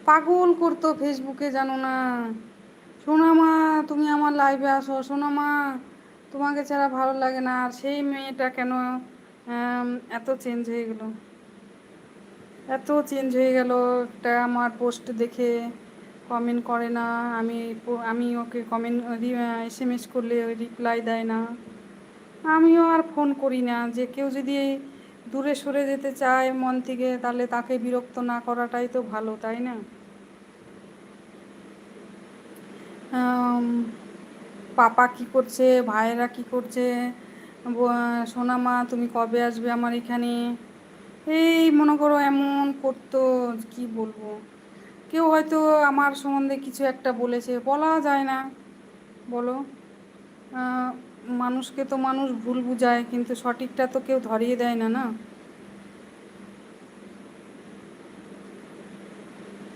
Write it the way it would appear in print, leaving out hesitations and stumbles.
পাগল করতো ফেসবুকে, জানো না? সোনা মা, তুমি আমার লাইভে আসো, সোনা মা, তোমাকে ছাড়া ভালো লাগে না। আর সেই মেয়েটা কেন আম, এত চেঞ্জ হয়ে গেল, এত চেঞ্জ হয়ে গেল! একটা আমার পোস্ট দেখে কমেন্ট করে না। আমি ওকে কমেন্ট SMS করলে ওই রিপ্লাই দেয় না। আমিও আর ফোন করি না। যে কেউ যদি দূরে সরে যেতে চায় মন থেকে, তাহলে তাকে বিরক্ত না করাটাই তো ভালো, তাই না? আম, পাপা কি করছে, ভাইয়েরা কি করছে, সোনা মা তুমি কবে আসবে আমার এখানে, এই মনে করো এমন করতো, কি বলবো। কেউ হয়তো আমার সম্বন্ধে কিছু একটা বলেছে, বলা যায় না, বলো। আহ, মানুষকে তো মানুষ ভুল বুঝায়, কিন্তু সঠিকটা তো কেউ ধরিয়ে দেয় না, না?